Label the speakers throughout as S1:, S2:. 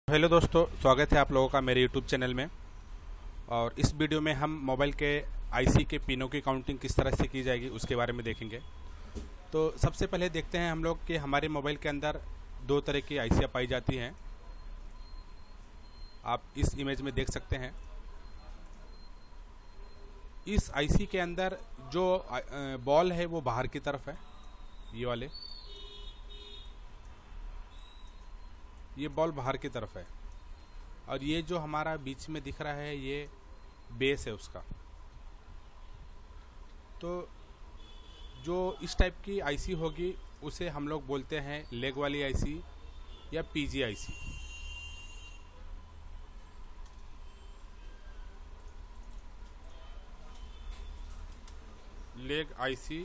S1: Hello दोस्तों, स्वागत है आप लोगों का मेरे यूट्यूब चैनल में। और इस वीडियो में हम मोबाइल के आईसी के पिनों की काउंटिंग किस तरह से की जाएगी उसके बारे में देखेंगे। तो सबसे पहले देखते हैं हम लोग कि हमारे मोबाइल के अंदर दो तरह की आईसियाँ पाई जाती हैं। आप इस इमेज में देख सकते हैं। इस आईसी के अंदर जो बॉल है वो बाहर की तरफ है, ये वाले, ये बॉल बाहर की तरफ है। और ये जो हमारा बीच में दिख रहा है ये बेस है उसका। तो जो इस टाइप की आईसी होगी उसे हम लोग बोलते हैं लेग वाली आईसी या पीजी आईसी। लेग आईसी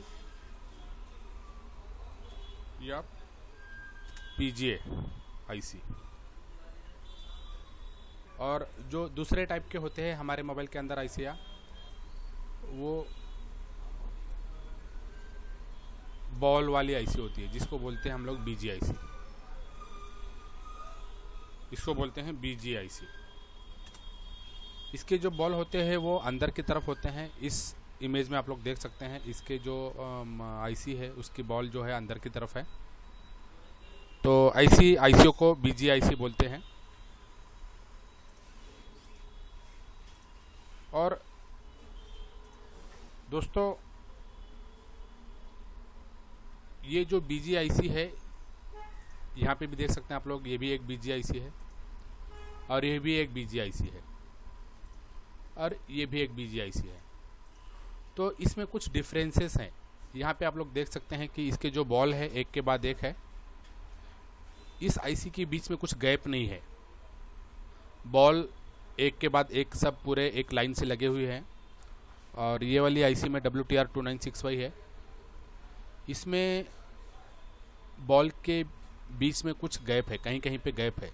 S1: या पीजीए आईसी। और जो दूसरे टाइप के होते हैं हमारे मोबाइल के अंदर आईसियाँ, वो बॉल वाली आईसी होती है जिसको बोलते हैं हम लोग बीजी आईसी। इसको बोलते हैं बीजी आईसी। इसके जो बॉल होते हैं वो अंदर की तरफ होते हैं। इस इमेज में आप लोग देख सकते हैं इसके जो आईसी है उसकी बॉल जो है अंदर की तरफ है। तो ऐसी आईसीओ को बीजी आईसी बोलते हैं। और दोस्तों, ये जो बीजी आईसी है, यहाँ पे भी देख सकते हैं आप लोग, ये भी एक बीजी आईसी है और ये भी एक बीजी आईसी है और ये भी एक बीजी आईसी है। तो इसमें कुछ डिफरेंसेस हैं। यहाँ पे आप लोग देख सकते हैं कि इसके जो बॉल है एक के बाद एक है। इस आईसी के बीच में कुछ गैप नहीं है। बॉल एक के बाद एक सब पूरे एक लाइन से लगे हुए हैं। और ये वाली आईसी में WTR2965 है। इसमें बॉल के बीच में कुछ गैप है, कहीं कहीं पे गैप है।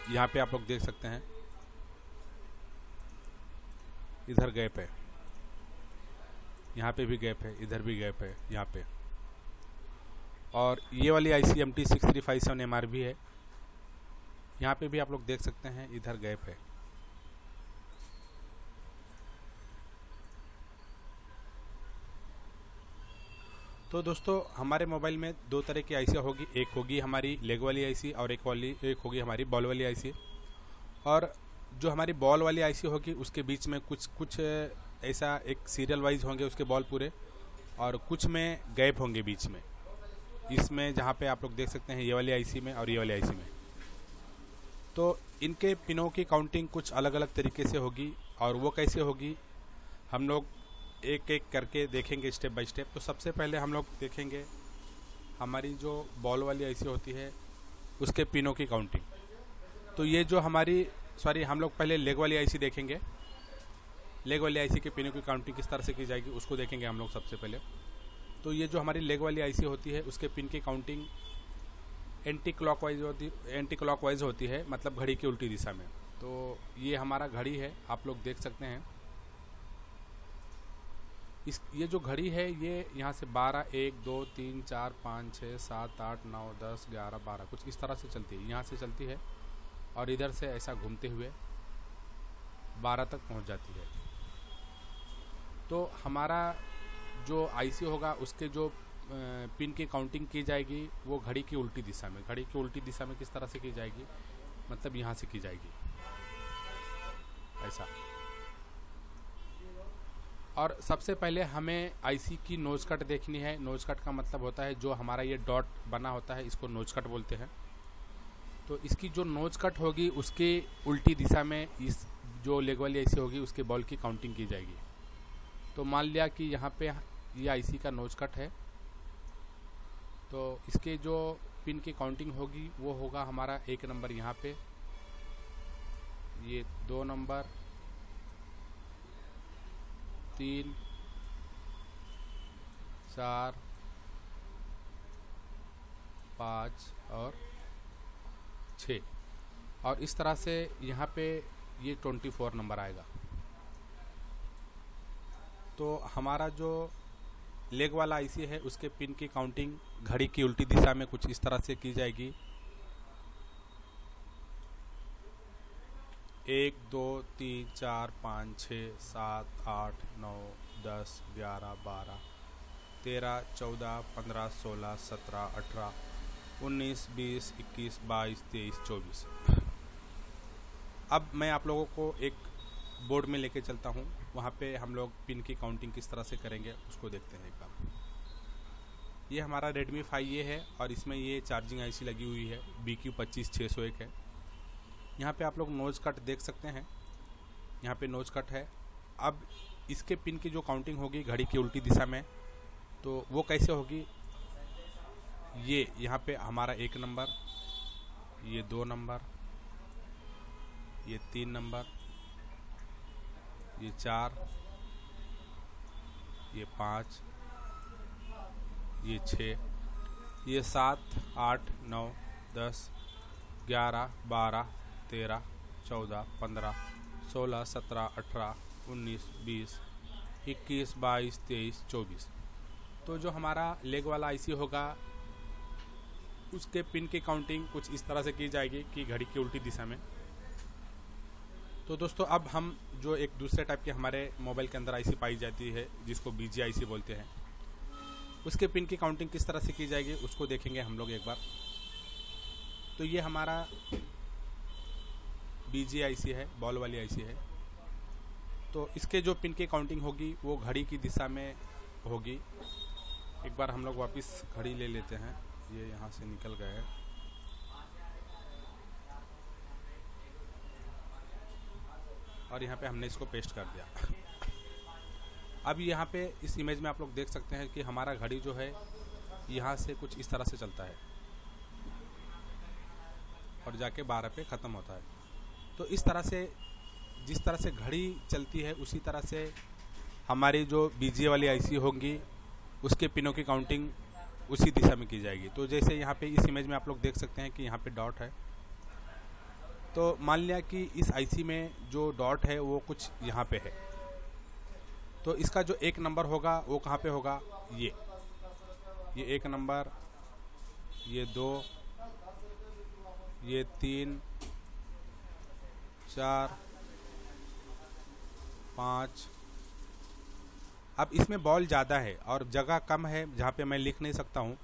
S1: यहाँ पे आप लोग देख सकते हैं, इधर गैप है, यहाँ पे भी गैप है, इधर भी गैप है, यहाँ पे। और ये वाली आईसी MT6357 MRB है। यहाँ पे भी आप लोग देख सकते हैं इधर गैप है। तो दोस्तों, हमारे मोबाइल में दो तरह की आईसी होगी। एक होगी हमारी लेग वाली आईसी और एक होगी हमारी बॉल वाली आईसी। और जो हमारी बॉल वाली आईसी होगी उसके बीच में कुछ ऐसा एक सीरियल वाइज होंगे उसके बॉल पूरे, और कुछ में गैप होंगे बीच में। इसमें जहाँ पे आप लोग देख सकते हैं ये वाली आईसी में और ये वाली आईसी में। तो इनके पिनों की काउंटिंग कुछ अलग अलग तरीके से होगी। और वो कैसे होगी हम लोग एक एक करके देखेंगे स्टेप बाय स्टेप। तो सबसे पहले हम लोग देखेंगे हमारी जो बॉल वाली आईसी होती है उसके पिनों की काउंटिंग। तो ये जो हम लोग पहले लेग वाली आईसी देखेंगे। लेग वाली आईसी के पिनों की काउंटिंग किस तरह से की जाएगी उसको देखेंगे हम लोग सबसे पहले। तो ये जो हमारी लेग वाली आईसी होती है उसके पिन की काउंटिंग एंटी क्लॉकवाइज होती है, मतलब घड़ी की उल्टी दिशा में। तो ये हमारा घड़ी है, आप लोग देख सकते हैं। ये जो घड़ी है ये यहाँ से 12, 1, 2, 3, 4, 5, 6, 7, 8, 9, 10, 11, 12 कुछ इस तरह से चलती है। यहाँ से चलती है और इधर से ऐसा घूमते हुए 12 तक पहुँच जाती है। तो हमारा जो आईसी होगा उसके जो पिन की काउंटिंग की जाएगी वो घड़ी की उल्टी दिशा में। घड़ी की उल्टी दिशा में किस तरह से की जाएगी, मतलब यहाँ से की जाएगी ऐसा। और सबसे पहले हमें आईसी की नोज कट देखनी है। नोज कट का मतलब होता है जो हमारा ये डॉट बना होता है, इसको नोज कट बोलते हैं। तो इसकी जो नोज कट होगी उसकी उल्टी दिशा में इस जो लेग वाली आईसी होगी उसके बॉल की काउंटिंग की जाएगी। तो मान लिया कि यहाँ पे ये आईसी का नोज कट है, तो इसके जो पिन की काउंटिंग होगी वो होगा हमारा 1 नंबर यहाँ पे, ये 2 नंबर, 3, 4, 5 और 6। और इस तरह से यहाँ पे ये 24 नंबर आएगा। तो हमारा जो लेग वाला आईसी है उसके पिन की काउंटिंग घड़ी की उल्टी दिशा में कुछ इस तरह से की जाएगी। 1 2 3 4 5 6 7 8 9 10 11 12 13 14 15 16 17 18 19 20 21 22 23 24। अब मैं आप लोगों को एक बोर्ड में लेके चलता हूँ, वहाँ पे हम लोग पिन की काउंटिंग किस तरह से करेंगे उसको देखते हैं एक बार। ये हमारा Redmi 5A है और इसमें ये चार्जिंग आईसी लगी हुई है, BQ25601 है। यहाँ पे आप लोग नोज कट देख सकते हैं, यहाँ पे नोज कट है। अब इसके पिन की जो काउंटिंग होगी घड़ी की उल्टी दिशा में, तो वो कैसे होगी, ये यहाँ पे हमारा 1 नंबर, ये 2 नंबर, ये 3 नंबर, ये 4, ये 5, ये 6, ये 7 8 9 10 11 12 13 14 15 16 17 18 19 20 21 22 23 24। तो जो हमारा लेग वाला आईसी होगा उसके पिन की काउंटिंग कुछ इस तरह से की जाएगी कि घड़ी की उल्टी दिशा में। तो दोस्तों अब हम जो एक दूसरे टाइप के हमारे मोबाइल के अंदर आईसी पाई जाती है जिसको BG आईसी बोलते हैं, उसके पिन की काउंटिंग किस तरह से की जाएगी उसको देखेंगे हम लोग एक बार। तो ये हमारा BG आईसी है, बॉल वाली आईसी है। तो इसके जो पिन की काउंटिंग होगी वो घड़ी की दिशा में होगी। एक बार हम लोग वापस घड़ी ले लेते हैं, ये यहाँ से निकल गए हैं। और यहाँ पे हमने इसको पेस्ट कर दिया। अब यहाँ पे इस इमेज में आप लोग देख सकते हैं कि हमारा घड़ी जो है यहाँ से कुछ इस तरह से चलता है और जाके 12 पे ख़त्म होता है। तो इस तरह से जिस तरह से घड़ी चलती है उसी तरह से हमारी जो BG वाली आईसी होंगी उसके पिनों की काउंटिंग उसी दिशा में की जाएगी। तो जैसे यहाँ पे इस इमेज में आप लोग देख सकते हैं कि यहाँ पे डॉट है, तो मान लिया कि इस आईसी में जो डॉट है वो कुछ यहाँ पे है, तो इसका जो 1 नंबर होगा वो कहाँ पे होगा, ये 1 नंबर, ये 2, ये 3 4 5। अब इसमें बॉल ज़्यादा है और जगह कम है जहाँ पे मैं लिख नहीं सकता हूँ,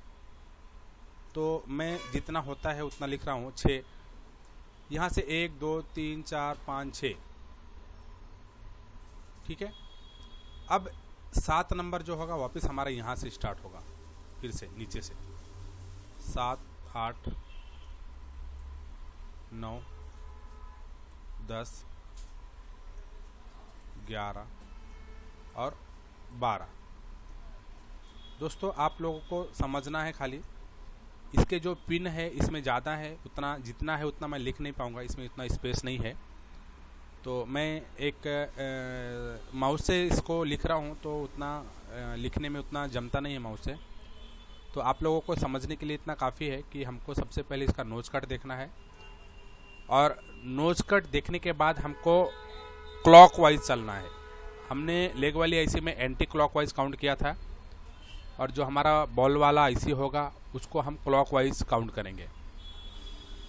S1: तो मैं जितना होता है उतना लिख रहा हूँ। 6 यहाँ से 1 2 3 4 5 6, ठीक है। अब 7 नंबर जो होगा वापस हमारा यहाँ से स्टार्ट होगा, फिर से नीचे से 7 8 9 10 11 और 12। दोस्तों आप लोगों को समझना है, खाली इसके जो पिन है इसमें ज़्यादा है, उतना जितना है उतना मैं लिख नहीं पाऊँगा, इसमें इतना स्पेस नहीं है। तो मैं एक माउस से इसको लिख रहा हूँ तो उतना लिखने में उतना जमता नहीं है माउस से। तो आप लोगों को समझने के लिए इतना काफ़ी है कि हमको सबसे पहले इसका नोज कट देखना है और नोज कट देखने के बाद हमको क्लॉकवाइज चलना है। हमने लेग वाली आईसी में एंटी क्लॉकवाइज काउंट किया था और जो हमारा बॉल वाला आईसी होगा उसको हम क्लॉकवाइज काउंट करेंगे।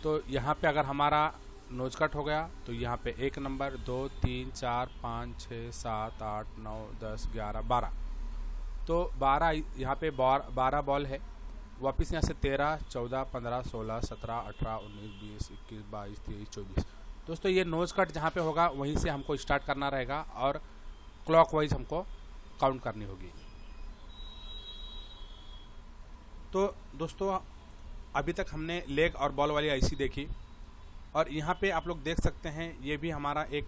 S1: तो यहाँ पे अगर हमारा नोज कट हो गया तो यहाँ पे 1 नंबर, 2 3 4 5 6 7 8 9 10 11 12। तो 12 यहाँ पे 12 बॉल है। वापस यहाँ से 13 14 15 16 17 18 19 20 21 22 23 24। दोस्तों ये नोज कट जहाँ पे होगा वहीं से हमको स्टार्ट करना रहेगा और क्लॉकवाइज हमको काउंट करनी होगी। तो दोस्तों अभी तक हमने लेग और बॉल वाली आईसी देखी और यहाँ पे आप लोग देख सकते हैं ये भी हमारा एक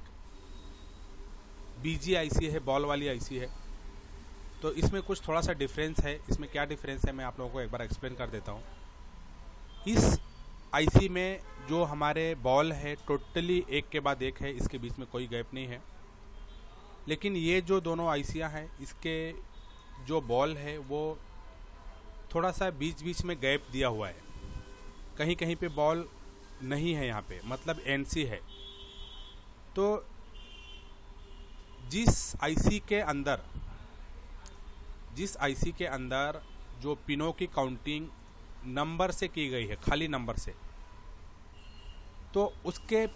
S1: BG आईसी है, बॉल वाली आईसी है। तो इसमें कुछ थोड़ा सा डिफरेंस है। इसमें क्या डिफरेंस है मैं आप लोगों को एक बार एक्सप्लेन कर देता हूँ। इस आईसी में जो हमारे बॉल है टोटली एक के बाद एक है, इसके बीच में कोई गैप नहीं है। लेकिन ये जो दोनों आईसियाँ हैं इसके जो बॉल है वो थोड़ा सा बीच बीच में गैप दिया हुआ है, कहीं कहीं पे बॉल नहीं है, यहाँ पे मतलब NC है। तो जिस आईसी के अंदर जो पिनों की काउंटिंग नंबर से की गई है, खाली नंबर से, तो उसके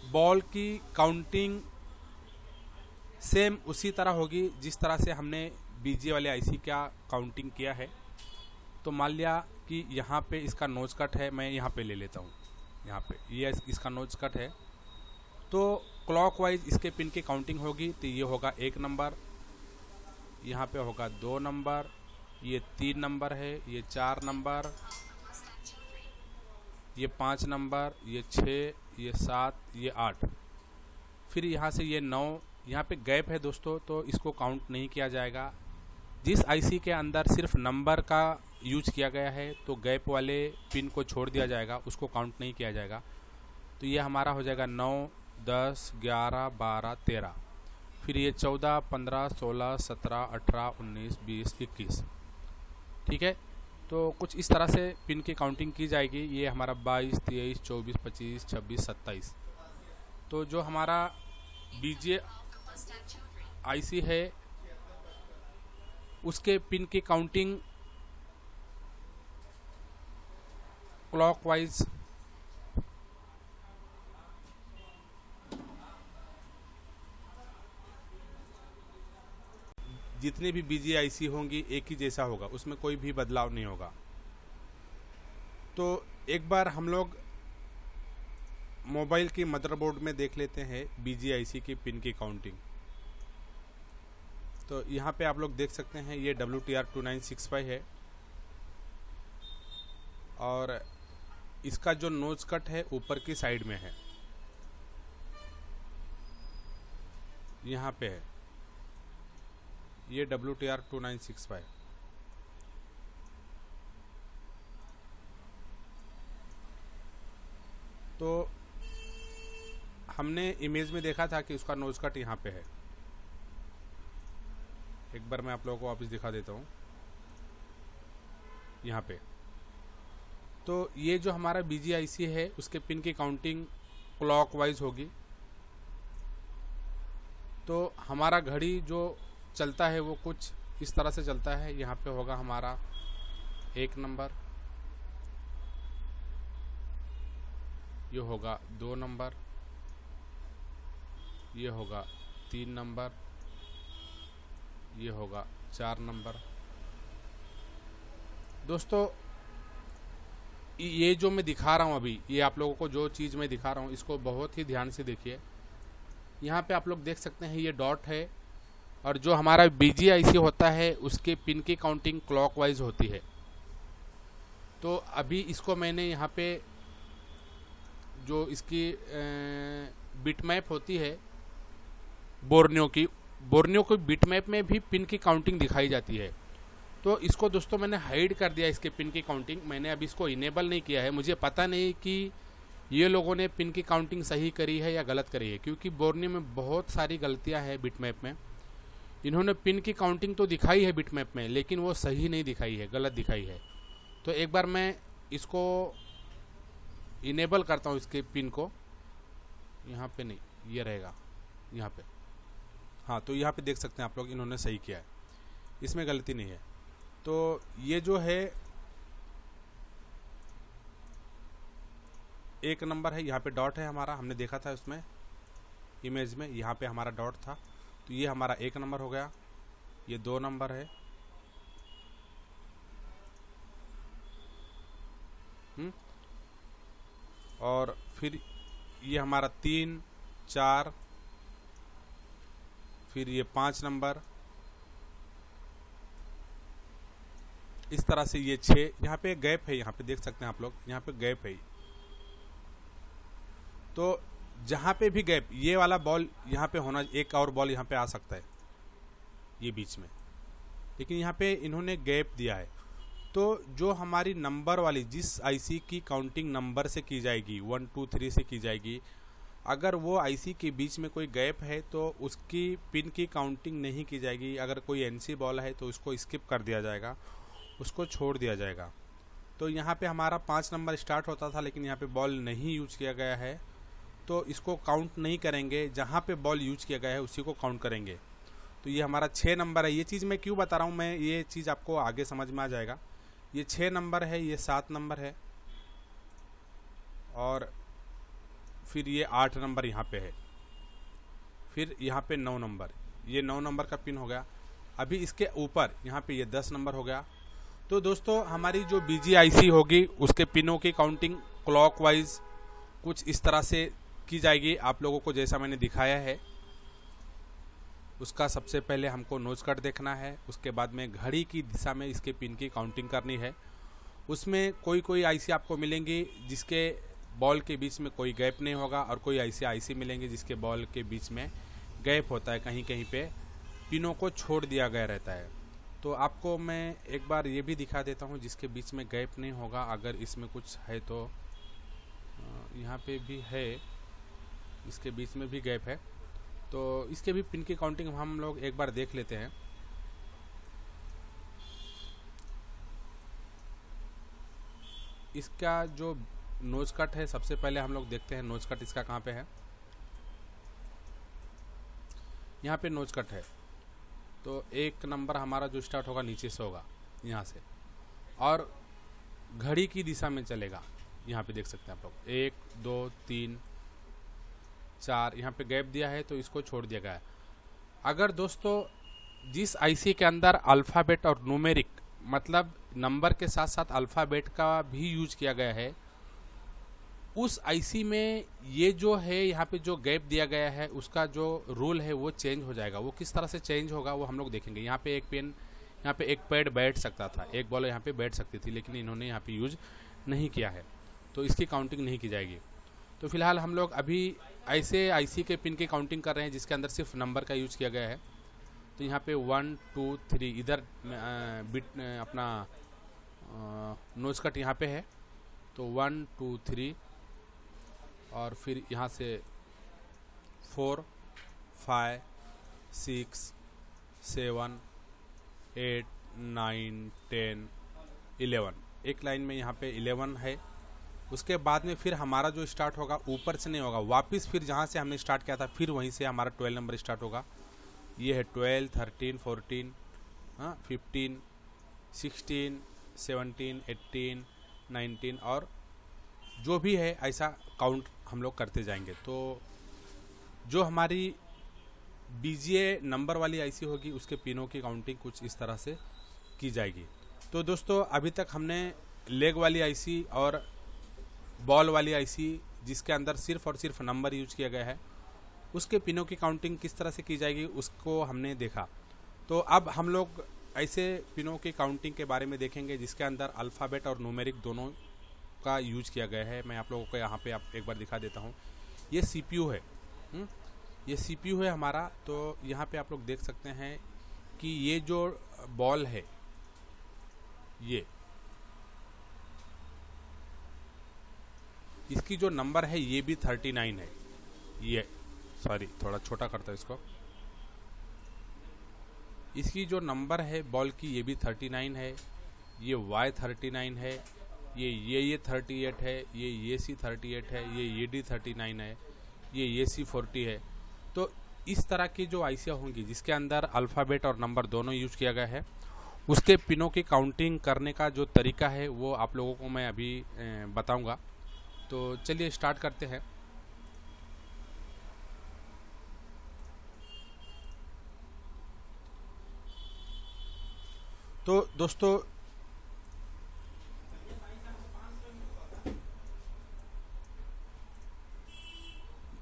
S1: बॉल की काउंटिंग सेम उसी तरह होगी जिस तरह से हमने बीजे वाले आईसी का काउंटिंग किया है। तो मान लिया कि यहाँ पे इसका नोज कट है, मैं यहाँ पे ले लेता हूँ, यहाँ पे ये इसका नोज कट है। तो क्लॉकवाइज इसके पिन की काउंटिंग होगी। तो ये होगा 1 नंबर, यहाँ पे होगा 2 नंबर, ये 3 नंबर है, ये 4 नंबर, ये 5 नंबर, ये 6, ये 7, ये 8, फिर यहाँ से ये 9। यहाँ पे गैप है दोस्तों, तो इसको काउंट नहीं किया जाएगा। जिस आईसी के अंदर सिर्फ नंबर का यूज किया गया है तो गैप वाले पिन को छोड़ दिया जाएगा, उसको काउंट नहीं किया जाएगा। तो ये हमारा हो जाएगा 9, 10, 11, 12, 13, फिर ये 14, 15, 16, 17, 18, 19, 20, 21। ठीक है, तो कुछ इस तरह से पिन की काउंटिंग की जाएगी। ये हमारा 22, 23, 24, 25, 26, 27। तो जो हमारा बीजे आईसी है उसके पिन की काउंटिंग क्लॉकवाइज जितनी भी बीजे आईसी होंगी एक ही जैसा होगा, उसमें कोई भी बदलाव नहीं होगा। तो एक बार हम लोग मोबाइल की मदरबोर्ड में देख लेते हैं बीजे आईसी की पिन की काउंटिंग। तो यहाँ पे आप लोग देख सकते हैं ये WTR2965 है और इसका जो नोज कट है ऊपर की साइड में है, यहाँ पे है ये WTR2965। तो हमने इमेज में देखा था कि उसका नोज कट यहाँ पे है। एक बार मैं आप लोगों को वापस दिखा देता हूँ यहाँ पे। तो ये जो हमारा BGIC है उसके पिन की काउंटिंग क्लॉकवाइज होगी। तो हमारा घड़ी जो चलता है वो कुछ इस तरह से चलता है। यहाँ पे होगा हमारा 1 नंबर, ये होगा 2 नंबर, ये होगा 3 नंबर, ये होगा 4 नंबर। दोस्तों ये जो मैं दिखा रहा हूँ अभी, ये आप लोगों को जो चीज़ मैं दिखा रहा हूँ इसको बहुत ही ध्यान से देखिए। यहाँ पे आप लोग देख सकते हैं ये डॉट है और जो हमारा BGIC होता है उसके पिन की काउंटिंग क्लॉकवाइज होती है। तो अभी इसको मैंने यहाँ पे जो इसकी बिटमैप होती है बोर्नियो की बिटमैप में भी पिन की काउंटिंग दिखाई जाती है। तो इसको दोस्तों मैंने हाइड कर दिया इसके पिन की काउंटिंग। मैंने अभी इसको इनेबल नहीं किया है। मुझे पता नहीं कि ये लोगों ने पिन की काउंटिंग सही करी है या गलत करी है, क्योंकि बोर्नियो में बहुत सारी गलतियां हैं बिटमैप में। इन्होंने पिन की काउंटिंग तो दिखाई है बिटमैप में, लेकिन वो सही नहीं दिखाई है, गलत दिखाई है। तो एक बार मैं इसको इनेबल करता हूँ इसके पिन को। यहाँ पे नहीं, ये रहेगा यहाँ पे। हाँ, तो यहाँ पे देख सकते हैं आप लोग, इन्होंने सही किया है, इसमें गलती नहीं है। तो ये जो है 1 नंबर है, यहाँ पे डॉट है हमारा, हमने देखा था उसमें इमेज में, यहाँ पे हमारा डॉट था। तो ये हमारा 1 नंबर हो गया। ये 2 नंबर है, और फिर ये हमारा 3, 4, फिर ये 5 नंबर, इस तरह से ये 6। यहाँ पे गैप है, यहाँ पे देख सकते हैं आप लोग, यहाँ पे गैप है। तो जहाँ पे भी गैप, ये वाला बॉल यहाँ पे होना, एक और बॉल यहाँ पे आ सकता है ये बीच में, लेकिन यहाँ पे इन्होंने गैप दिया है। तो जो हमारी नंबर वाली, जिस आईसी की काउंटिंग नंबर से की जाएगी, 1, 2, 3 से की जाएगी, अगर वो आईसी के बीच में कोई गैप है तो उसकी पिन की काउंटिंग नहीं की जाएगी। अगर कोई एनसी बॉल है तो उसको स्किप कर दिया जाएगा, उसको छोड़ दिया जाएगा। तो यहाँ पे हमारा 5 नंबर स्टार्ट होता था, लेकिन यहाँ पे बॉल नहीं यूज किया गया है तो इसको काउंट नहीं करेंगे। जहाँ पे बॉल यूज किया गया है उसी को काउंट करेंगे। तो ये हमारा 6 नंबर है। ये चीज़ मैं क्यों बता रहा हूँ, मैं ये चीज़ आपको आगे समझ में आ जाएगा। ये 6 नंबर है, ये 7 नंबर है, और फिर ये 8 नंबर यहाँ पे है, फिर यहाँ पे 9 नंबर, ये 9 नंबर का पिन हो गया। अभी इसके ऊपर यहाँ पे ये 10 नंबर हो गया। तो दोस्तों हमारी जो BGIC होगी उसके पिनों की काउंटिंग क्लॉकवाइज कुछ इस तरह से की जाएगी। आप लोगों को जैसा मैंने दिखाया है उसका सबसे पहले हमको नोज कट देखना है, उसके बाद में घड़ी की दिशा में इसके पिन की काउंटिंग करनी है। उसमें कोई कोई IC आपको मिलेंगी जिसके बॉल के बीच में कोई गैप नहीं होगा, और कोई IC मिलेंगे जिसके बॉल के बीच में गैप होता है, कहीं कहीं पे पिनों को छोड़ दिया गया रहता है। तो आपको मैं एक बार ये भी दिखा देता हूँ जिसके बीच में गैप नहीं होगा। अगर इसमें कुछ है तो यहाँ पे भी है, इसके बीच में भी गैप है, तो इसके भी पिन की काउंटिंग हम लोग एक बार देख लेते हैं। इसका जो नोज कट है सबसे पहले हम लोग देखते हैं नोज कट इसका कहाँ पे है। यहाँ पे नोज कट है, तो 1 नंबर हमारा जो स्टार्ट होगा नीचे से होगा यहाँ से, और घड़ी की दिशा में चलेगा। यहाँ पे देख सकते हैं आप लोग 1 2 3 4, यहाँ पे गैप दिया है तो इसको छोड़ दिया गया है। अगर दोस्तों जिस IC के अंदर अल्फ़ाबेट और न्यूमेरिक मतलब नंबर के साथ साथ अल्फ़ाबेट का भी यूज किया गया है, उस IC में ये जो है यहाँ पे जो गैप दिया गया है उसका जो रूल है वो चेंज हो जाएगा। वो किस तरह से चेंज होगा वो हम लोग देखेंगे। यहाँ पे एक पेन, यहाँ पे एक पैड बैठ सकता था, एक बॉल यहाँ पे बैठ सकती थी, लेकिन इन्होंने यहाँ पे यूज नहीं किया है, तो इसकी काउंटिंग नहीं की जाएगी। तो फिलहाल हम लोग अभी ऐसे IC के पिन की काउंटिंग कर रहे हैं जिसके अंदर सिर्फ नंबर का यूज किया गया है। तो यहाँ पे 1 2 3 इधर बिट अपना नोज कट यहाँ पे है, तो 1 2 3, और फिर यहाँ से 4 5 6 7 8 9 10 11, एक लाइन में यहाँ पे 11 है। उसके बाद में फिर हमारा जो स्टार्ट होगा ऊपर से नहीं होगा, वापस फिर जहाँ से हमने स्टार्ट किया था फिर वहीं से हमारा 12 नंबर स्टार्ट होगा। ये है 12 13 14 15 16 17 18 19, और जो भी है ऐसा काउंट हम लोग करते जाएंगे। तो जो हमारी BGA नंबर वाली IC होगी उसके पिनों की काउंटिंग कुछ इस तरह से की जाएगी। तो दोस्तों अभी तक हमने लेग वाली IC और बॉल वाली IC जिसके अंदर सिर्फ और सिर्फ नंबर यूज किया गया है उसके पिनों की काउंटिंग किस तरह से की जाएगी उसको हमने देखा। तो अब हम लोग ऐसे पिनों की काउंटिंग के बारे में देखेंगे जिसके अंदर अल्फ़ाबेट और न्यूमेरिक दोनों का यूज किया गया है। मैं आप लोगों को यहाँ पे आप एक बार दिखा देता हूँ। ये CPU है, ये CPU है हमारा। तो यहाँ पे आप लोग देख सकते हैं कि ये जो बॉल है ये इसकी जो नंबर है ये भी 39 है। ये सॉरी थोड़ा छोटा करता है इसको। इसकी जो नंबर है बॉल की ये भी 39 है, ये Y39 है, ये 38 है, ये C38 है, ये D39 है, ये C40 है। तो इस तरह की जो IC होंगी जिसके अंदर अल्फ़ाबेट और नंबर दोनों यूज किया गया है उसके पिनों की काउंटिंग करने का जो तरीका है वो आप लोगों को मैं अभी बताऊंगा। तो चलिए स्टार्ट करते हैं। तो दोस्तों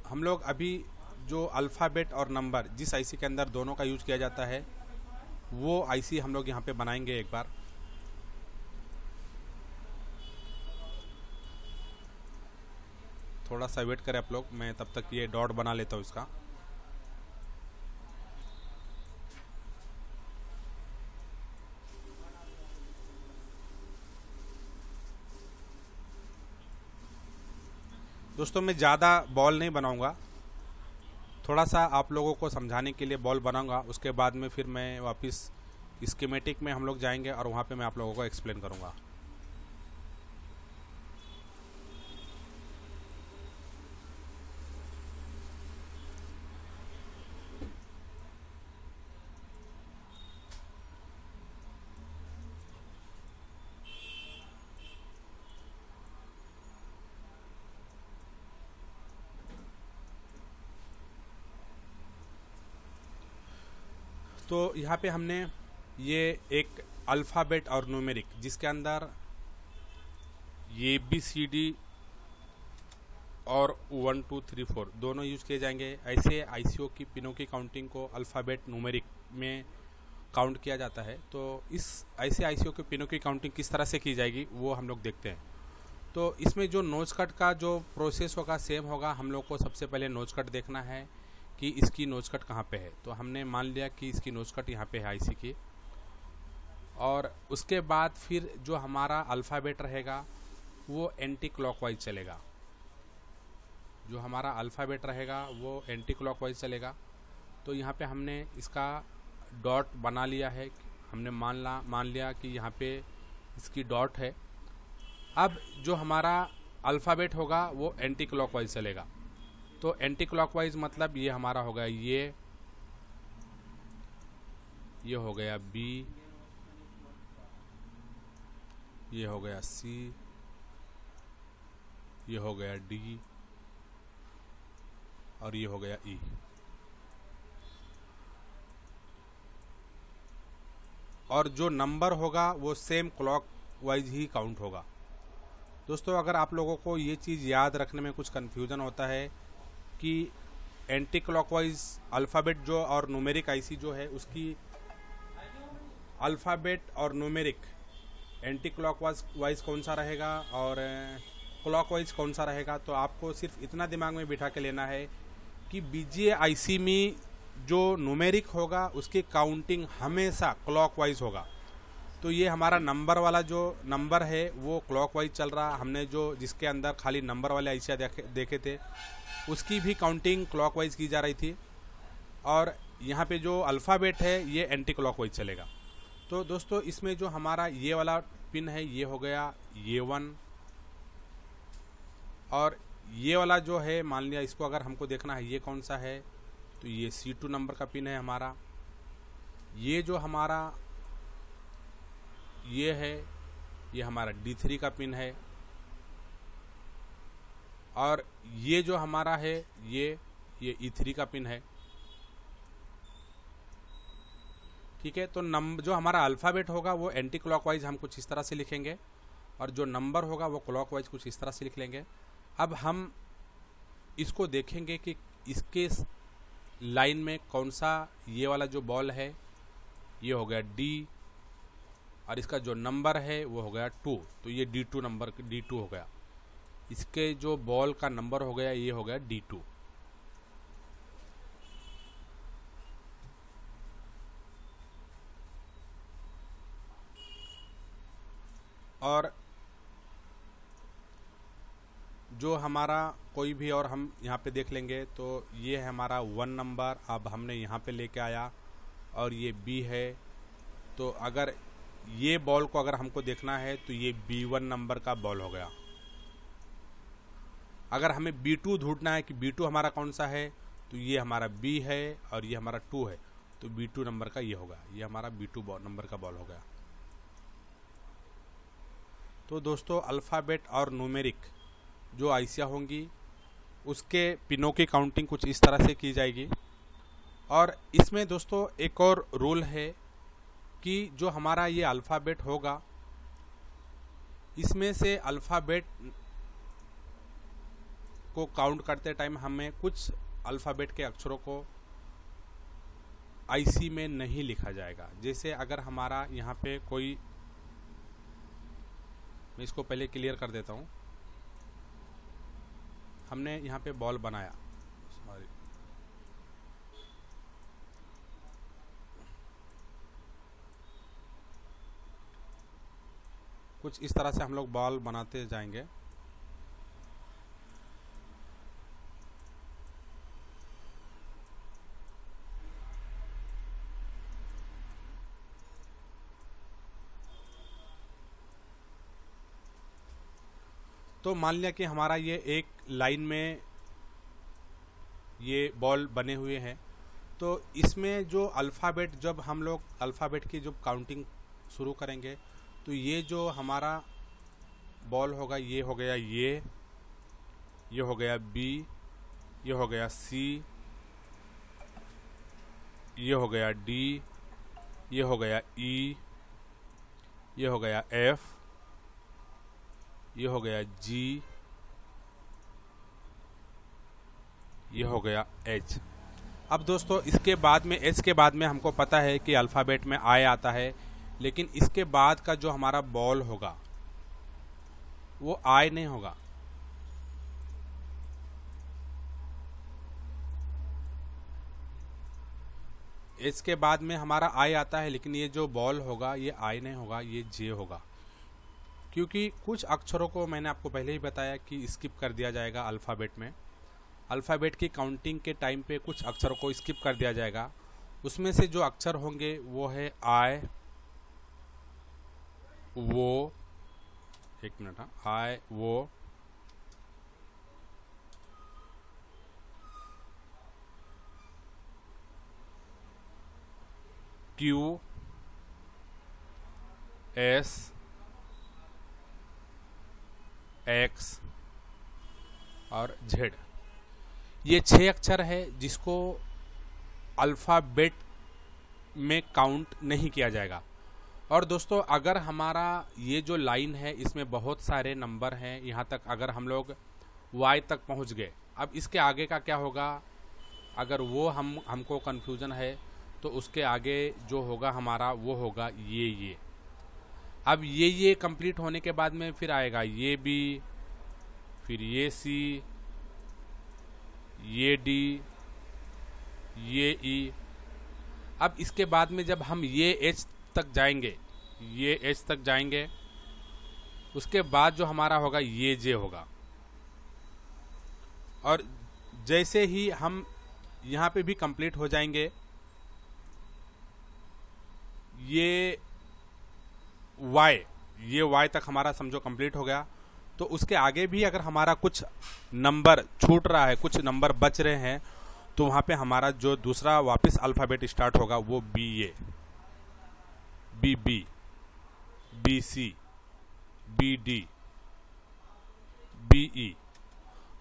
S1: हम लोग अभी जो अल्फ़ाबेट और नंबर जिस IC के अंदर दोनों का यूज किया जाता है वो IC हम लोग यहाँ पे बनाएंगे एक बार। थोड़ा सा वेट करें आप लोग, मैं तब तक ये डॉट बना लेता हूँ इसका। दोस्तों मैं ज़्यादा बॉल नहीं बनाऊंगा, थोड़ा सा आप लोगों को समझाने के लिए बॉल बनाऊंगा। उसके बाद में फिर मैं वापस स्कीमेटिक में हम लोग जाएंगे और वहाँ पे मैं आप लोगों को एक्सप्लेन करूँगा। तो यहाँ पे हमने ये एक अल्फ़ाबेट और न्यूमेरिक जिसके अंदर ये ABCD और 1 2 3 4 दोनों यूज़ किए जाएंगे। ऐसे ICO की पिनों की काउंटिंग को अल्फ़ाबेट न्यूमेरिक में काउंट किया जाता है। तो इस ऐसे ICO के पिनों की काउंटिंग किस तरह से की जाएगी वो हम लोग देखते हैं। तो इसमें जो नोच कट का जो प्रोसेस होगा सेम होगा। हम लोग को सबसे पहले नोच कट देखना है कि इसकी नोच कट कहाँ पे है। तो हमने मान लिया कि इसकी नोच कट यहाँ पे है IC की, और उसके बाद फिर जो हमारा अल्फ़ाबेट रहेगा वो एंटी क्लॉकवाइज चलेगा। जो हमारा अल्फ़ाबेट रहेगा वो एंटी क्लॉकवाइज चलेगा। तो यहाँ पे हमने इसका डॉट बना लिया है। हमने मान लिया कि यहाँ पे इसकी डॉट है। अब जो हमारा अल्फ़ाबेट होगा वो एंटी क्लॉकवाइज चलेगा। तो एंटी क्लॉकवाइज मतलब ये हमारा हो गया ये हो गया B, ये हो गया C, ये हो गया D और ये हो गया E। और जो नंबर होगा वो सेम क्लॉक वाइज ही काउंट होगा। दोस्तों, अगर आप लोगों को ये चीज़ याद रखने में कुछ कन्फ्यूज़न होता है कि एंटी क्लॉकवाइज अल्फ़ाबेट जो और न्यूमेरिक IC जो है उसकी अल्फ़ाबेट और न्यूमेरिक एंटी क्लॉकवाइज कौन सा रहेगा और क्लॉकवाइज कौन सा रहेगा, तो आपको सिर्फ इतना दिमाग में बिठा के लेना है कि BGA IC में जो न्यूमेरिक होगा उसकी काउंटिंग हमेशा क्लॉकवाइज होगा। तो ये हमारा नंबर वाला जो नंबर है वो क्लॉकवाइज चल रहा। हमने जो जिसके अंदर खाली नंबर वाले IC देखे थे उसकी भी काउंटिंग क्लॉकवाइज की जा रही थी। और यहाँ पे जो अल्फ़ाबेट है ये एंटी क्लॉकवाइज चलेगा। तो दोस्तों, इसमें जो हमारा ये वाला पिन है ये हो गया ये 1, और ये वाला जो है मान लिया इसको अगर हमको देखना है ये कौन सा है, तो ये C2 नंबर का पिन है हमारा। ये जो हमारा ये है ये हमारा D3 का पिन है, और ये जो हमारा है ये E3 का पिन है। ठीक है, तो जो हमारा अल्फ़ाबेट होगा वो एंटी क्लॉकवाइज हम कुछ इस तरह से लिखेंगे, और जो नंबर होगा वो क्लॉकवाइज कुछ इस तरह से लिख लेंगे। अब हम इसको देखेंगे कि इसके लाइन में कौन सा ये वाला जो बॉल है ये हो गया D, और इसका जो नंबर है वो हो गया 2। तो ये D2 नंबर D2 हो गया। इसके जो बॉल का नंबर हो गया ये हो गया D2। और जो हमारा कोई भी और हम यहाँ पे देख लेंगे तो ये है हमारा 1 नंबर। अब हमने यहाँ पे लेके आया और ये B है। तो अगर ये बॉल को अगर हमको देखना है तो ये B1 नंबर का बॉल हो गया। अगर हमें B2 ढूंढना है कि B2 हमारा कौन सा है, तो ये हमारा B है और ये हमारा 2 है। तो B2 नंबर का ये होगा, ये हमारा B2 नंबर का बॉल हो गया। तो दोस्तों, अल्फ़ाबेट और न्यूमेरिक जो IC'याँ होंगी उसके पिनों की काउंटिंग कुछ इस तरह से की जाएगी। और इसमें दोस्तों एक और रूल है कि जो हमारा ये अल्फ़ाबेट होगा इसमें से अल्फ़ाबेट को काउंट करते टाइम हमें कुछ अल्फ़ाबेट के अक्षरों को IC में नहीं लिखा जाएगा। जैसे अगर हमारा यहाँ पे कोई, मैं इसको पहले क्लियर कर देता हूँ। हमने यहाँ पे बॉल बनाया, कुछ इस तरह से हम लोग बॉल बनाते जाएंगे। तो मान लिया कि हमारा ये एक लाइन में ये बॉल बने हुए हैं। तो इसमें जो अल्फ़ाबेट, जब हम लोग अल्फ़ाबेट की जब काउंटिंग शुरू करेंगे तो ये जो हमारा बॉल होगा ये हो गया ये हो गया B, ये हो गया C, ये हो गया D ये हो गया ई, ये हो गया एफ, ये हो गया जी, ये हो गया एच। अब दोस्तों इसके बाद में एच के बाद में हमको पता है कि अल्फ़ाबेट में आई आता है, लेकिन इसके बाद का जो हमारा बॉल होगा वो आई नहीं होगा। एच के बाद में हमारा आई आता है, लेकिन ये जो बॉल होगा ये आई नहीं होगा, ये जे होगा। क्योंकि कुछ अक्षरों को मैंने आपको पहले ही बताया कि स्किप कर दिया जाएगा अल्फ़ाबेट में। अल्फ़ाबेट की काउंटिंग के टाइम पे कुछ अक्षरों को स्किप कर दिया जाएगा। उसमें से जो अक्षर होंगे वो है आई, वो, एक मिनट, हाँ, आई, वो, क्यू, एस, एक्स और जेड। ये 6 अक्षर है जिसको अल्फ़ाबेट में काउंट नहीं किया जाएगा। और दोस्तों अगर हमारा ये जो लाइन है इसमें बहुत सारे नंबर हैं, यहाँ तक अगर हम लोग y तक पहुँच गए, अब इसके आगे का क्या होगा? अगर वो हमको कन्फ्यूज़न है तो उसके आगे जो होगा हमारा वो होगा ये। अब ये कंप्लीट होने के बाद में फिर आएगा ये बी, फिर ये सी, ये डी, ये ई। अब इसके बाद में जब हम ये एच तक जाएंगे, ये एच तक जाएंगे, उसके बाद जो हमारा होगा ये जे होगा। और जैसे ही हम यहाँ पे भी कंप्लीट हो जाएंगे, ये वाई तक हमारा समझो कंप्लीट हो गया, तो उसके आगे भी अगर हमारा कुछ नंबर छूट रहा है, कुछ नंबर बच रहे हैं, तो वहाँ पे हमारा जो दूसरा वापस अल्फ़ाबेट स्टार्ट होगा वो B A, B B, B C, B D, B E.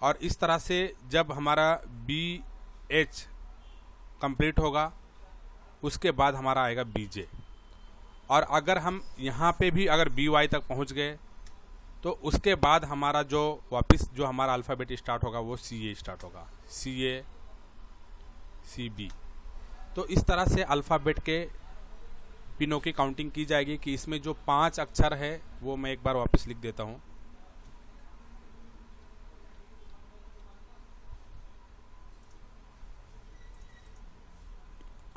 S1: और इस तरह से जब हमारा बी एच कंप्लीट होगा उसके बाद हमारा आएगा बी जे। और अगर हम यहाँ पे भी अगर बी वाई तक पहुँच गए तो उसके बाद हमारा जो वापस जो हमारा अल्फ़ाबेट स्टार्ट होगा वो सी ए स्टार्ट होगा, सी ए, सी बी। तो इस तरह से अल्फ़ाबेट के पिनों की काउंटिंग की जाएगी कि इसमें जो 5 अक्षर है वो मैं एक बार वापस लिख देता हूँ।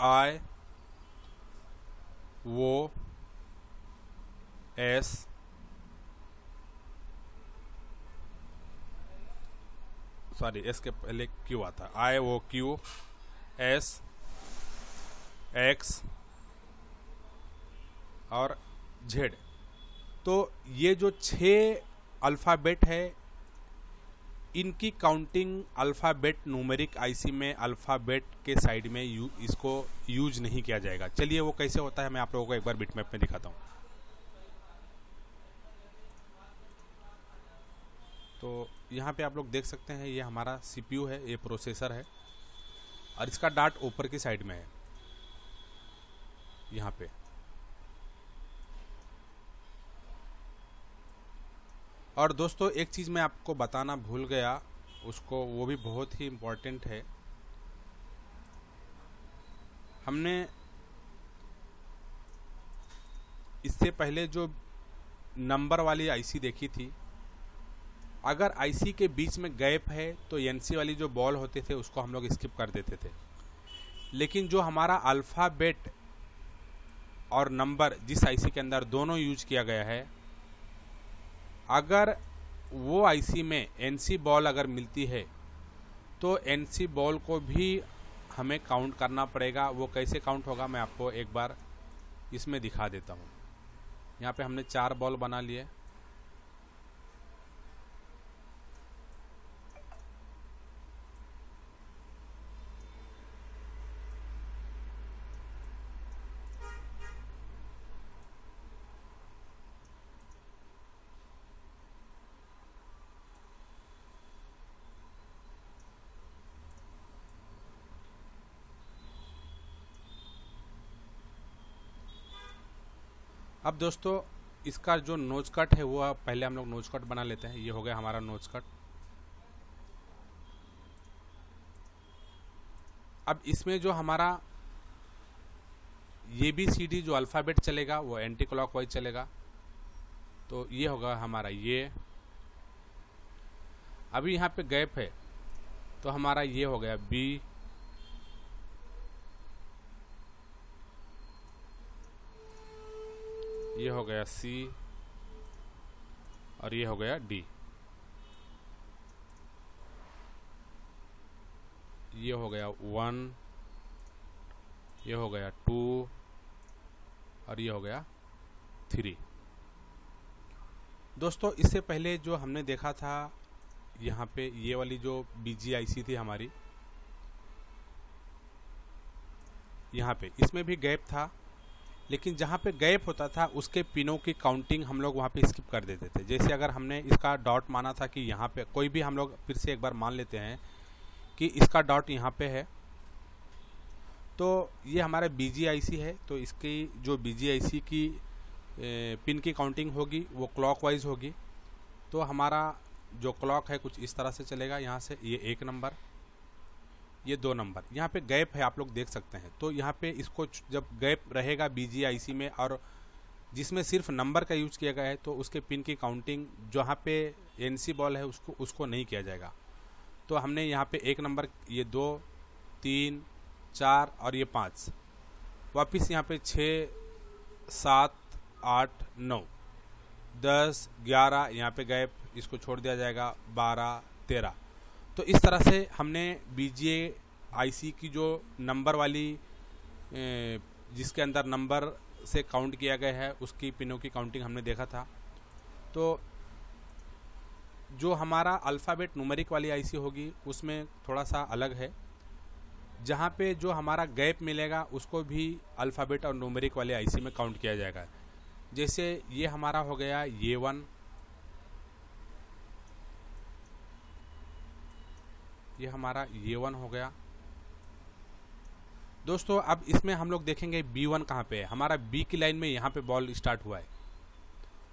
S1: आई, वो, एस, सॉरी एस के पहले क्यू आता है, आई, वो, क्यू, एस, एक्स और जेड। तो ये जो 6 अल्फ़ाबेट है इनकी काउंटिंग अल्फ़ाबेट न्यूमेरिक आईसी में अल्फ़ाबेट के साइड में इसको यूज नहीं किया जाएगा। चलिए वो कैसे होता है मैं आप लोगों को एक बार बिटमैप में दिखाता हूँ। तो यहाँ पे आप लोग देख सकते हैं ये हमारा सीपीयू है, ये प्रोसेसर है और इसका डाट ऊपर की साइड में है यहाँ पे। और दोस्तों एक चीज़ मैं आपको बताना भूल गया, उसको वो भी बहुत ही इम्पोर्टेंट है। हमने इससे पहले जो नंबर वाली आईसी देखी थी, अगर आईसी के बीच में गैप है तो एनसी वाली जो बॉल होते थे उसको हम लोग स्किप कर देते थे। लेकिन जो हमारा अल्फ़ाबेट और नंबर जिस आईसी के अंदर दोनों यूज किया गया है, अगर वो आईसी में एनसी बॉल अगर मिलती है तो एनसी बॉल को भी हमें काउंट करना पड़ेगा। वो कैसे काउंट होगा मैं आपको एक बार इसमें दिखा देता हूँ। यहाँ पे हमने 4 बॉल बना लिए। अब दोस्तों इसका जो नोज कट है वो पहले हम लोग नोज कट बना लेते हैं। ये हो गया हमारा नोज कट। अब इसमें जो हमारा ये भी CD जो अल्फ़ाबेट चलेगा वो एंटी क्लॉकवाइज चलेगा। तो ये होगा हमारा ये। अभी यहाँ पे गैप है तो हमारा ये हो गया B, ये हो गया C और ये हो गया D। ये हो गया 1, ये हो गया 2 और ये हो गया 3। दोस्तों इससे पहले जो हमने देखा था यहाँ पे ये वाली जो BGIC थी हमारी, यहाँ पे इसमें भी गैप था, लेकिन जहाँ पे गैप होता था उसके पिनों की काउंटिंग हम लोग वहाँ पे स्किप कर देते थे। जैसे अगर हमने इसका डॉट माना था कि यहाँ पे कोई भी, हम लोग फिर से एक बार मान लेते हैं कि इसका डॉट यहाँ पे है, तो ये हमारा BGIC है, तो इसकी जो BGIC की पिन की काउंटिंग होगी वो क्लॉकवाइज होगी। तो हमारा जो क्लॉक है कुछ इस तरह से चलेगा। यहाँ से ये 1 नंबर, ये 2 नंबर, यहाँ पे गैप है आप लोग देख सकते हैं। तो यहाँ पे इसको जब गैप रहेगा BGIC में और जिसमें सिर्फ नंबर का यूज किया गया है तो उसके पिन की काउंटिंग जहाँ पे NC बॉल है उसको नहीं किया जाएगा। तो हमने यहाँ पे 1 नंबर, ये 2, 3, 4 और ये 5, वापस यहाँ पे 6, 7, 8, 9, 10, 11, यहाँ पे गैप, इसको छोड़ दिया जाएगा 12, 13। तो इस तरह से हमने BGIC की जो नंबर वाली जिसके अंदर नंबर से काउंट किया गया है उसकी पिनों की काउंटिंग हमने देखा था। तो जो हमारा अल्फ़ाबेट न्यूमेरिक वाली IC होगी उसमें थोड़ा सा अलग है। जहाँ पे जो हमारा गैप मिलेगा उसको भी अल्फ़ाबेट और न्यूमेरिक वाले IC में काउंट किया जाएगा। जैसे ये हमारा हो गया ये 1, ये हमारा ये 1 हो गया। दोस्तों अब इसमें हम लोग देखेंगे B1 कहाँ पे है। हमारा B की लाइन में यहाँ पे बॉल स्टार्ट हुआ है।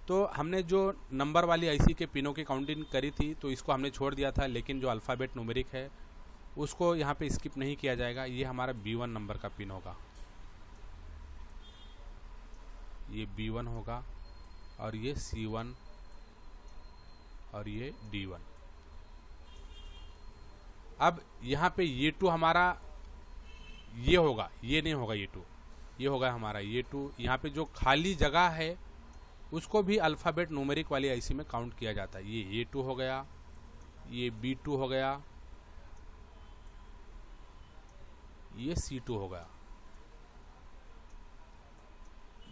S1: तो हमने जो नंबर वाली IC के पिनों की काउंटिंग करी थी तो इसको हमने छोड़ दिया था, लेकिन जो अल्फ़ाबेट न्यूमेरिक है उसको यहाँ पे स्किप नहीं किया जाएगा। ये हमारा B1 नंबर का पिन होगा, ये B1 होगा और ये C1 और ये D1। अब यहाँ पे ये 2 हमारा ये होगा, ये नहीं होगा ये 2, ये होगा हमारा ये 2। यहाँ पे जो खाली जगह है उसको भी अल्फ़ाबेट न्यूमेरिक वाली IC में काउंट किया जाता है। ये 2 हो गया, ये B2 हो गया, ये C2 हो गया,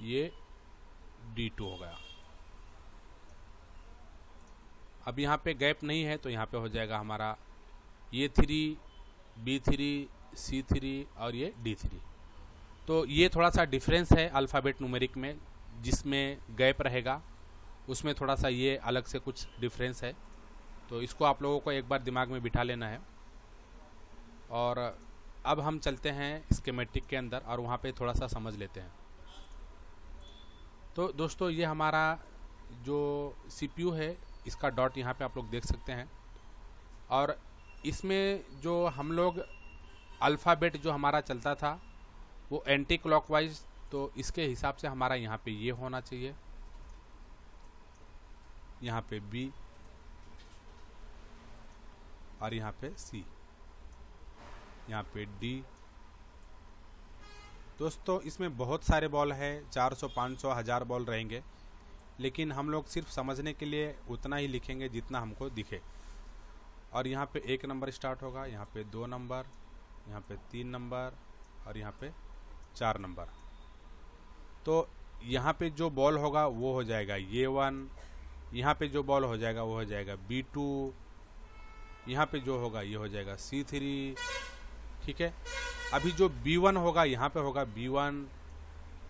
S1: ये D2 हो गया। अब यहाँ पे गैप नहीं है तो यहाँ पे हो जाएगा हमारा ये 3, B3, C3 और ये D3। तो ये थोड़ा सा डिफरेंस है अल्फ़ाबेट न्यूमेरिक में, जिसमें गैप रहेगा उसमें थोड़ा सा ये अलग से कुछ डिफरेंस है। तो इसको आप लोगों को एक बार दिमाग में बिठा लेना है। और अब हम चलते हैं स्कीमेटिक के अंदर और वहाँ पे थोड़ा सा समझ लेते हैं। तो दोस्तों ये हमारा जो CPU है इसका डॉट यहाँ पे आप लोग देख सकते हैं। और इसमें जो हम लोग अल्फ़ाबेट जो हमारा चलता था वो एंटी क्लॉकवाइज, तो इसके हिसाब से हमारा यहाँ पे ये होना चाहिए, यहाँ पे B और यहाँ पे C, यहाँ पे D। दोस्तों इसमें बहुत सारे बॉल है, 400, 500, 1000 बॉल रहेंगे, लेकिन हम लोग सिर्फ समझने के लिए उतना ही लिखेंगे जितना हमको दिखे। और यहाँ पे 1 नंबर स्टार्ट होगा, यहाँ पे 2 नंबर, यहाँ पे 3 नंबर और यहाँ पे 4 नंबर। तो यहाँ पे जो बॉल होगा वो हो जाएगा ये 1, यहाँ पे जो बॉल हो जाएगा वो हो जाएगा B2, यहाँ पे जो होगा ये हो जाएगा C3, ठीक है। अभी जो B1 होगा यहाँ पे होगा B1,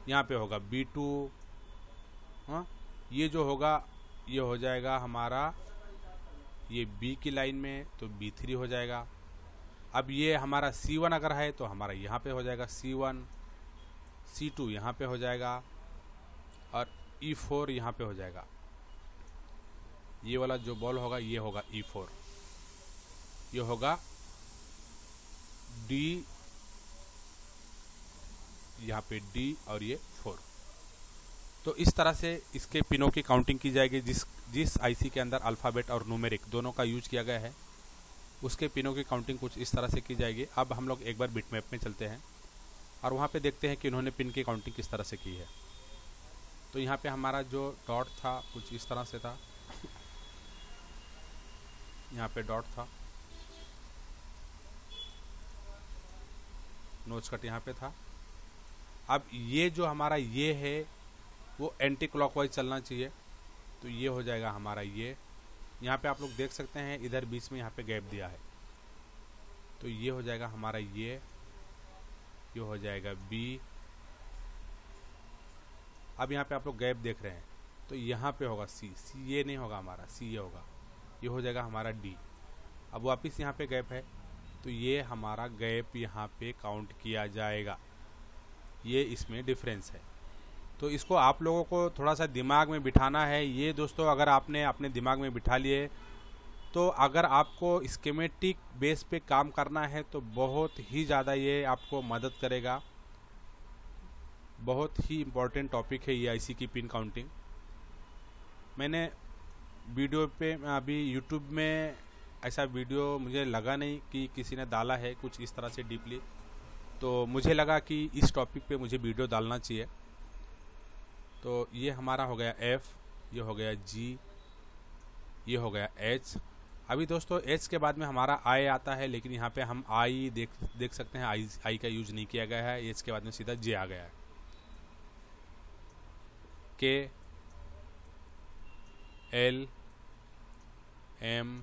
S1: यहाँ पे होगा B2, हाँ, ये जो होगा ये हो जाएगा हमारा ये B की लाइन में तो B3 हो जाएगा। अब ये हमारा C1 अगर है तो हमारा यहाँ पे हो जाएगा C1, C2 यहाँ पे हो जाएगा और E4 यहाँ पे हो जाएगा। ये वाला जो बॉल होगा ये होगा E4, ये होगा D, यहाँ पे D और ये 4। तो इस तरह से इसके पिनों की काउंटिंग की जाएगी। जिस आईसी के अंदर अल्फ़ाबेट और न्यूमेरिक दोनों का यूज किया गया है उसके पिनों की काउंटिंग कुछ इस तरह से की जाएगी। अब हम लोग एक बार बिटमैप में चलते हैं और वहाँ पे देखते हैं कि इन्होंने पिन की काउंटिंग किस तरह से की है। तो यहाँ पे हमारा जो डॉट था कुछ इस तरह से था, यहाँ पे डॉट था, नोच कट यहाँ पे था। अब ये जो हमारा ये है वो एंटी क्लॉकवाइज चलना चाहिए, तो ये हो जाएगा हमारा ये। यहाँ पे आप लोग देख सकते हैं इधर बीच में यहाँ पे गैप दिया है, तो ये हो जाएगा हमारा ये हो जाएगा बी। अब यहाँ पे आप लोग गैप देख रहे हैं, तो यहाँ पे होगा सी ये नहीं होगा हमारा, सी ये होगा, ये हो जाएगा हमारा डी। अब वापस यहाँ पे गैप है, तो ये हमारा गैप यहाँ पे काउंट किया जाएगा। ये इसमें डिफरेंस है, तो इसको आप लोगों को थोड़ा सा दिमाग में बिठाना है। ये दोस्तों अगर आपने अपने दिमाग में बिठा लिए तो अगर आपको स्कीमेटिक बेस पे काम करना है तो बहुत ही ज़्यादा ये आपको मदद करेगा। बहुत ही इम्पोर्टेंट टॉपिक है ये आईसी की पिन काउंटिंग। मैंने वीडियो पे अभी यूट्यूब में ऐसा वीडियो मुझे लगा नहीं कि किसी ने डाला है कुछ इस तरह से डीपली, तो मुझे लगा कि इस टॉपिक पे मुझे वीडियो डालना चाहिए। तो ये हमारा हो गया एफ, ये हो गया जी, ये हो गया एच। अभी दोस्तों एच के बाद में हमारा आई आता है, लेकिन यहाँ पे हम आई देख सकते हैं, आई का यूज नहीं किया गया है। एच के बाद में सीधा जे आ गया है। के, एल, एम,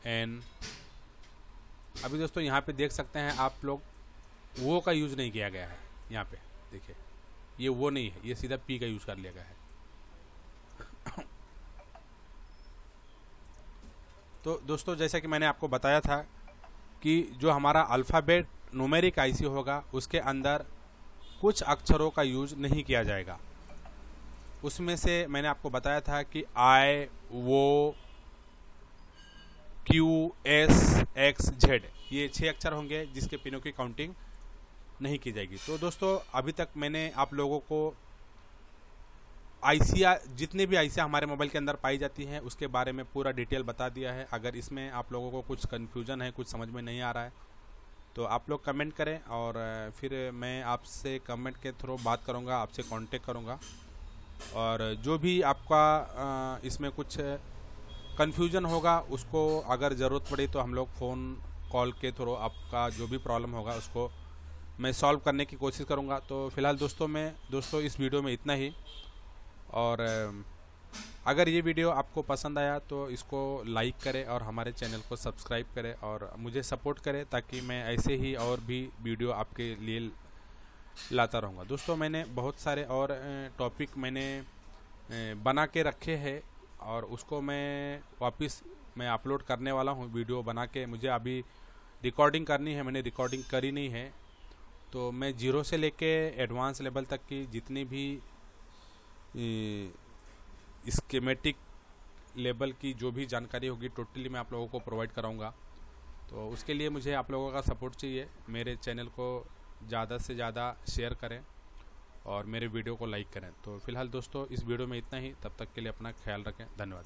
S1: एन। अभी दोस्तों यहाँ पे देख सकते हैं आप लोग वो का यूज नहीं किया गया है। यहाँ पे देखिए ये वो नहीं है, ये सीधा पी का यूज कर लिया गया है। तो दोस्तों जैसा कि मैंने आपको बताया था कि जो हमारा अल्फ़ाबेट न्यूमेरिक आईसी होगा उसके अंदर कुछ अक्षरों का यूज नहीं किया जाएगा। उसमें से मैंने आपको बताया था कि आई, वो, क्यू, एस, एक्स, जेड, ये 6 अक्षर होंगे जिसके पिनों की काउंटिंग नहीं की जाएगी। तो दोस्तों अभी तक मैंने आप लोगों को आईसिया जितने भी आईसिया हमारे मोबाइल के अंदर पाई जाती हैं उसके बारे में पूरा डिटेल बता दिया है। अगर इसमें आप लोगों को कुछ कन्फ्यूजन है, कुछ समझ में नहीं आ रहा है, तो आप लोग कमेंट करें और फिर मैं आपसे कमेंट के थ्रू बात करूंगा, आपसे कांटेक्ट करूंगा। और जो भी आपका इसमें कुछ कन्फ्यूजन होगा उसको अगर ज़रूरत पड़ी तो हम लोग फ़ोन कॉल के थ्रू आपका जो भी प्रॉब्लम होगा उसको मैं सॉल्व करने की कोशिश करूंगा। तो फिलहाल दोस्तों इस वीडियो में इतना ही। और अगर ये वीडियो आपको पसंद आया तो इसको लाइक करें और हमारे चैनल को सब्सक्राइब करें और मुझे सपोर्ट करें ताकि मैं ऐसे ही और भी वीडियो आपके लिए लाता रहूँगा। दोस्तों मैंने बहुत सारे और टॉपिक मैंने बना के रखे हैं और उसको मैं वापस अपलोड करने वाला हूँ वीडियो बना के। मुझे अभी रिकॉर्डिंग करनी है, मैंने रिकॉर्डिंग करी नहीं है। तो मैं 0 से लेके एडवांस लेवल तक की जितनी भी स्कीमेटिक लेवल की जो भी जानकारी होगी टोटली मैं आप लोगों को प्रोवाइड कराऊंगा। तो उसके लिए मुझे आप लोगों का सपोर्ट चाहिए। मेरे चैनल को ज़्यादा से ज़्यादा शेयर करें और मेरे वीडियो को लाइक करें। तो फिलहाल दोस्तों इस वीडियो में इतना ही, तब तक के लिए अपना ख्याल रखें। धन्यवाद।